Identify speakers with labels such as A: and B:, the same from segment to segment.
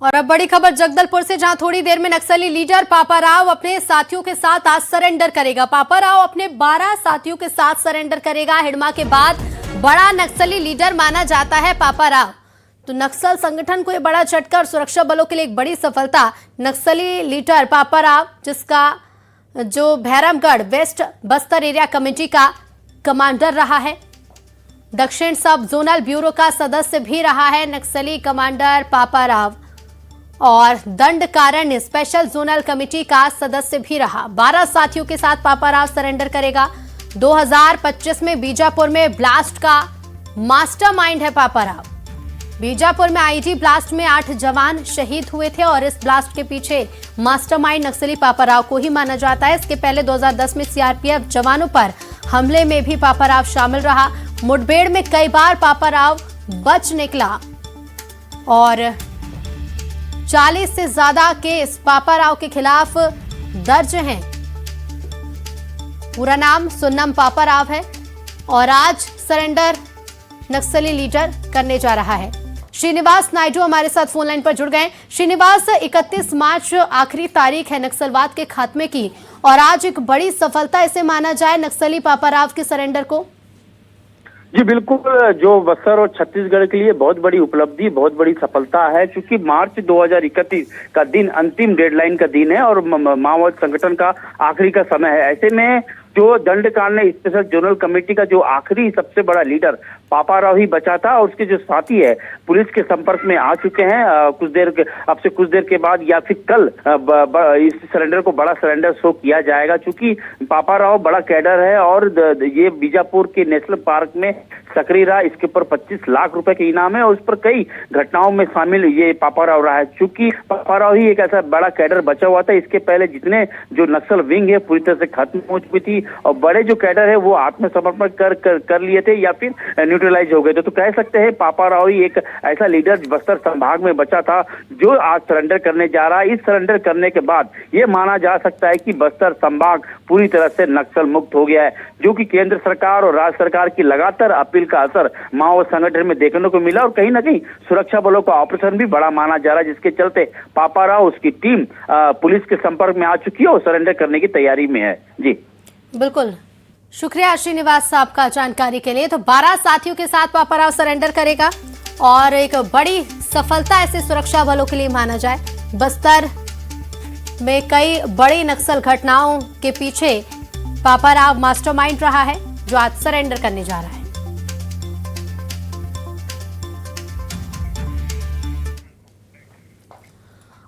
A: और अब बड़ी खबर जगदलपुर से, जहां थोड़ी देर में नक्सली लीडर पापाराव अपने साथियों के साथ आज सरेंडर करेगा। पापाराव अपने 12 साथियों के साथ सरेंडर करेगा। हिडमा के बाद बड़ा नक्सली लीडर माना जाता है पापाराव। तो नक्सल संगठन को यह बड़ा झटका और सुरक्षा बलों के लिए एक बड़ी सफलता। नक्सली लीडर पापाराव, जिसका जो Bhairamgarh west Bastar area committee का कमांडर रहा है, दक्षिण सब जोनल ब्यूरो का सदस्य भी रहा है नक्सली कमांडर पापाराव, और दंडकारण्य स्पेशल जोनल कमेटी का सदस्य भी रहा। 12 साथियों के साथ पापाराव सरेंडर करेगा। 2025 में बीजापुर में ब्लास्ट का मास्टरमाइंड है पापाराव। बीजापुर में आईडी ब्लास्ट में 8 जवान शहीद हुए थे और इस ब्लास्ट के पीछे मास्टरमाइंड नक्सली पापाराव को ही माना जाता है। इसके पहले 2010 में सीआरपीएफ जवानों पर हमले में भी पापाराव शामिल रहा। मुठभेड़ में कई बार पापाराव बच निकला और 40 से ज्यादा केस पापाराव के खिलाफ दर्ज हैं। पूरा नाम सुन्नम पापाराव है और आज सरेंडर नक्सली लीडर करने जा रहा है। श्रीनिवास नायडू हमारे साथ फोन लाइन पर जुड़ गए। श्रीनिवास, 31 मार्च आखिरी तारीख है नक्सलवाद के खात्मे की और आज एक बड़ी सफलता इसे माना जाए नक्सली पापाराव के सरेंडर को।
B: जी बिल्कुल, जो बस्तर और छत्तीसगढ़ के लिए बहुत बड़ी उपलब्धि, बहुत बड़ी सफलता है, क्योंकि मार्च 2031 का दिन अंतिम डेडलाइन का दिन है और माओवादी संगठन का आखिरी का समय है। ऐसे में जो दंडकारण्य स्पेशल जोनल कमेटी का जो आखिरी सबसे बड़ा लीडर पापाराव ही बचा था और उसके जो साथी है पुलिस के संपर्क में आ चुके हैं। अब से कुछ देर के बाद या फिर कल इस सरेंडर को बड़ा सरेंडर शो किया जाएगा, क्योंकि पापाराव बड़ा कैडर है और ये बीजापुर के नेशनल पार्क में सक्रिय रहा। इसके ऊपर 25 लाख रुपए के इनाम है और उस पर कई घटनाओं में शामिल ये पापाराव रहा है। चूंकि पापाराव ही एक ऐसा बड़ा कैडर बचा हुआ था, इसके पहले जितने जो नक्सल विंग है पूरी तरह से खत्म हो चुकी थी और बड़े जो कैडर है वो आत्मसमर्पण कर लिए थे या फिर न्यूट्रलाइज हो गए थे। तो कह सकते हैं पापाराव ही एक ऐसा लीडर बस्तर संभाग में बचा था जो आज सरेंडर करने जा रहा है। इस सरेंडर करने के बाद ये माना जा सकता है कि बस्तर संभाग पूरी तरह से नक्सल मुक्त हो गया है, जो कि केंद्र सरकार और राज्य सरकार की लगातार अपील का असर माओवादी संगठन में देखने को मिला और कहीं ना कहीं सुरक्षा बलों का ऑपरेशन भी बड़ा माना जा रहा है, जिसके चलते पापाराव उसकी टीम पुलिस के संपर्क में आ चुकी है और सरेंडर करने की तैयारी में है। जी
A: बिल्कुल, शुक्रिया श्रीनिवास साहब का जानकारी के लिए। तो 12 साथियों के साथ पापाराव सरेंडर करेगा और एक बड़ी सफलता ऐसे सुरक्षा बलों के लिए माना जाए। बस्तर में कई बड़ी नक्सल घटनाओं के पीछे पापाराव मास्टरमाइंड रहा है, जो आज सरेंडर करने जा रहा है।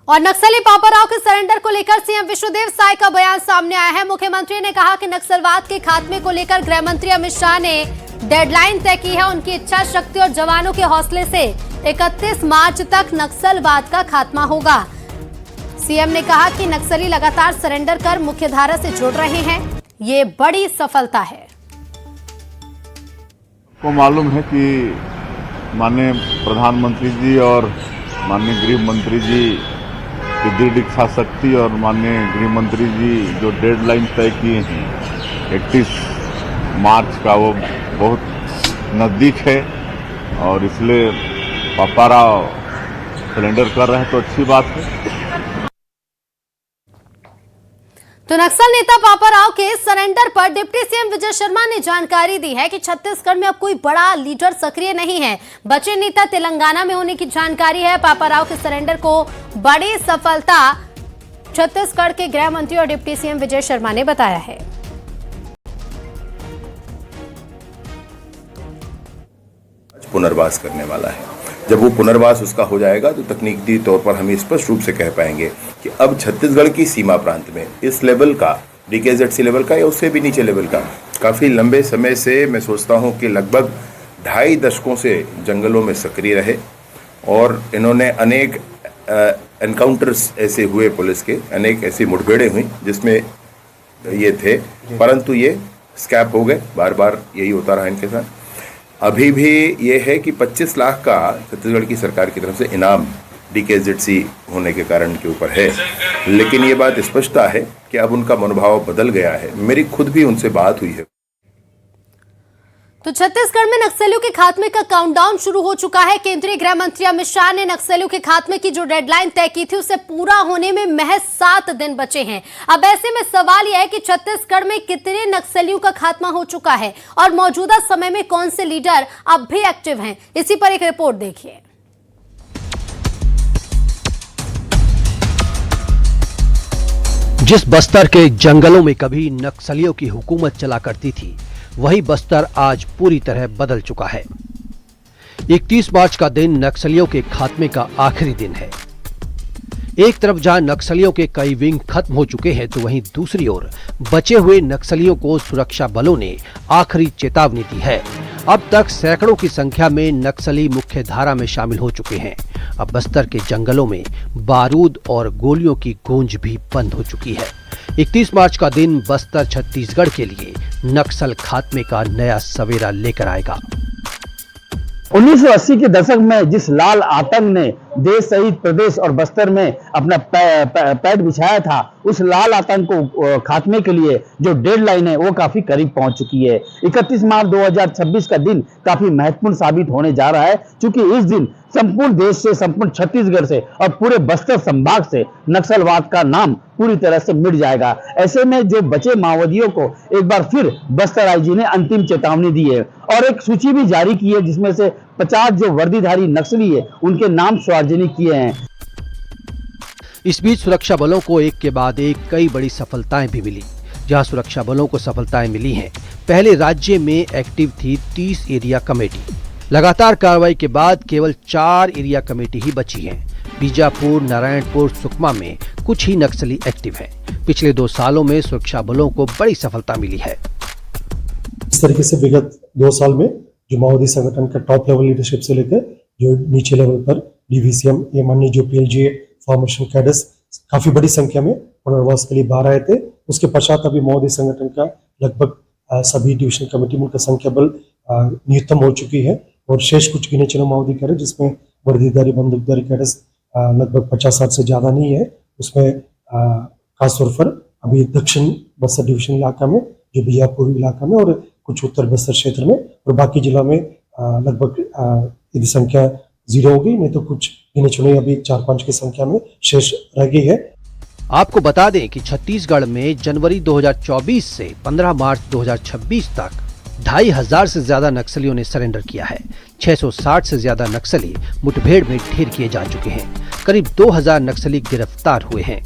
A: और नक्सली पापाराव के सरेंडर को लेकर सीएम विष्णुदेव साय का बयान सामने आया है। मुख्यमंत्री ने कहा कि नक्सलवाद के खात्मे को लेकर गृह मंत्री अमित शाह ने डेडलाइन तय की है। उनकी इच्छा शक्ति और जवानों के हौसले से 31 मार्च तक नक्सलवाद का खात्मा होगा। सीएम ने कहा कि नक्सली लगातार सरेंडर कर मुख्यधारा से जुड़ रहे हैं, ये बड़ी सफलता है।
C: को मालूम है कि माननीय प्रधानमंत्री जी और माननीय गृह मंत्री जी की दृढ़ इच्छा शक्ति और माननीय गृह मंत्री जी जो डेडलाइन तय किए हैं 31 मार्च का, वो बहुत नज़दीक है और इसलिए पापाराव सरेंडर कर रहे हैं तो अच्छी बात है।
A: तो नक्सल नेता पापाराव के सरेंडर पर डिप्टी सीएम विजय शर्मा ने जानकारी दी है कि छत्तीसगढ़ में अब कोई बड़ा लीडर सक्रिय नहीं है। बचे नेता तेलंगाना में होने की जानकारी है। पापाराव के सरेंडर को बड़ी सफलता छत्तीसगढ़ के गृह मंत्री और डिप्टी सीएम विजय शर्मा ने बताया है।
D: पुनर्वास करने वाला है। जब वो पुनर्वास उसका हो जाएगा तो तकनीकी तौर पर हम स्पष्ट रूप से कह पाएंगे कि अब छत्तीसगढ़ की सीमा प्रांत में इस लेवल का DKZC लेवल का या उससे भी नीचे लेवल का काफ़ी लंबे समय से मैं सोचता हूं कि लगभग 2.5 दशकों से जंगलों में सक्रिय रहे और इन्होंने अनेक एनकाउंटर्स ऐसे हुए, पुलिस के अनेक ऐसी मुठभेड़ें हुई जिसमें ये थे, परंतु ये स्कैप हो गए। बार बार यही होता रहा इनके साथ। अभी भी ये है कि 25 लाख का छत्तीसगढ़ की सरकार की तरफ से इनाम DKZC होने के कारण के ऊपर है, लेकिन ये बात स्पष्टता है कि अब उनका मनोभाव बदल गया है। मेरी खुद भी उनसे बात हुई है।
A: तो छत्तीसगढ़ में नक्सलियों के खात्मे का काउंटडाउन शुरू हो चुका है। केंद्रीय गृह मंत्री अमित शाह ने नक्सलियों के खात्मे की जो डेडलाइन तय की थी उसे पूरा होने में महज 7 दिन बचे हैं। अब ऐसे में सवाल यह है कि छत्तीसगढ़ में कितने नक्सलियों का खात्मा हो चुका है और मौजूदा समय में कौन से लीडर अब भी एक्टिव हैं। इसी पर एक रिपोर्ट देखिए।
E: जिस बस्तर के जंगलों में कभी नक्सलियों की हुकूमत चला करती थी, वही बस्तर आज पूरी तरह बदल चुका है। 31 मार्च का दिन नक्सलियों के खात्मे का आखिरी दिन है। एक तरफ जहां नक्सलियों के कई विंग खत्म हो चुके हैं, तो वहीं दूसरी ओर बचे हुए नक्सलियों को सुरक्षा बलों ने आखिरी चेतावनी दी है। अब तक सैकड़ों की संख्या में नक्सली मुख्य धारा में शामिल हो चुके हैं। अब बस्तर के जंगलों में बारूद और गोलियों की गूंज भी बंद हो चुकी है। 31 मार्च का दिन बस्तर छत्तीसगढ़ के लिए नक्सल खात्मे का नया सवेरा लेकर आएगा।
F: 1980 के दशक में जिस लाल आतंक ने देश सहित प्रदेश और बस्तर में अपना पैर बिछाया था, उस लाल आतंक को खात्मे के लिए जो डेडलाइन है वो काफी करीब पहुंच चुकी है। 31 मार्च 2026 का दिन काफी महत्वपूर्ण साबित होने जा रहा है, क्योंकि इस दिन संपूर्ण देश से, संपूर्ण छत्तीसगढ़ से और पूरे बस्तर संभाग से नक्सलवाद का नाम पूरी तरह से मिट जाएगा। ऐसे में जो बचे माओवादियों को एक बार फिर बस्तर आईजी ने अंतिम चेतावनी दी है और एक सूची भी जारी की है, जिसमें से 50 जो वर्दीधारी नक्सली है उनके नाम सार्वजनिक किए हैं।
E: इस बीच सुरक्षा बलों को एक के बाद एक कई बड़ी सफलताएं भी मिली। जहां सुरक्षा बलों को सफलताएं मिली हैं, पहले राज्य में एक्टिव थी 30 एरिया कमेटी। लगातार कार्रवाई के बाद केवल 4 एरिया कमेटी ही बची हैं। बीजापुर, नारायणपुर, सुकमा में कुछ ही नक्सली एक्टिव हैं। पिछले 2 सालों में सुरक्षा बलों को बड़ी सफलता मिली है।
G: इस तरीके से विगत 2 साल में जो माओवादी संगठन का टॉप लेवल लीडरशिप से लेकर जो नीचे लेवल पर डीवीसीएम, ये माननीय जो पीएलजीए फॉर्मेशन कैडर्स काफी बड़ी संख्या में पुनर्वास के लिए बाहर आए थे। उसके पश्चात अभी माओवादी संगठन का लगभग सभी डिविजन कमेटी में उनका संख्या बल न्यूनतम हो चुकी है और शेष कुछ गिने चुने माओवादी कैडर, जिसमें वर्दीधारी बंदूकधारी कैडर्स लगभग 50-60 से ज्यादा नहीं है। उसमें खासतौर पर अभी दक्षिण बस्तर डिवीजन इलाका में, जो बीजापुर इलाका में और कुछ उत्तर बस्तर क्षेत्र में और बाकी जिला में लगभग यदि संख्या 0 हो गई, नहीं तो कुछ गिने चुने अभी 4-5 की संख्या में शेष रह गई है।
E: आपको बता दें कि छत्तीसगढ़ में जनवरी 2024 से 15 मार्च 2026 तक 2500 से ज्यादा नक्सलियों ने सरेंडर किया है। 660 से ज्यादा नक्सली मुठभेड़ में ढेर किए जा चुके हैं। करीब 2000 नक्सली गिरफ्तार हुए हैं।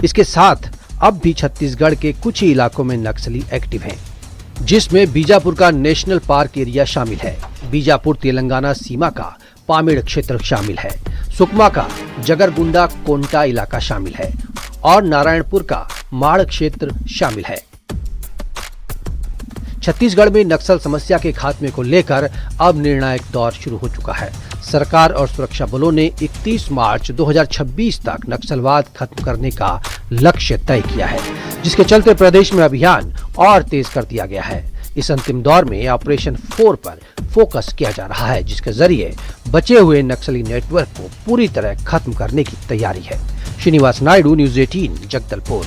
E: इसके साथ अब भी छत्तीसगढ़ के कुछ ही इलाकों में नक्सली एक्टिव हैं, जिसमें बीजापुर का नेशनल पार्क एरिया शामिल है। बीजापुर तेलंगाना सीमा का पामेड़ क्षेत्र शामिल है। सुकमा का जगरगुंडा कोंटा इलाका शामिल है और नारायणपुर का माड़ क्षेत्र शामिल है। छत्तीसगढ़ में नक्सल समस्या के खात्मे को लेकर अब निर्णायक दौर शुरू हो चुका है। सरकार और सुरक्षा बलों ने 31 मार्च 2026 तक नक्सलवाद खत्म करने का लक्ष्य तय किया है, जिसके चलते प्रदेश में अभियान और तेज कर दिया गया है। इस अंतिम दौर में ऑपरेशन 4 पर फोकस किया जा रहा है, जिसके जरिए बचे हुए नक्सली नेटवर्क को पूरी तरह खत्म करने की तैयारी है। श्रीनिवास नायडू, न्यूज़ 18, जगदलपुर।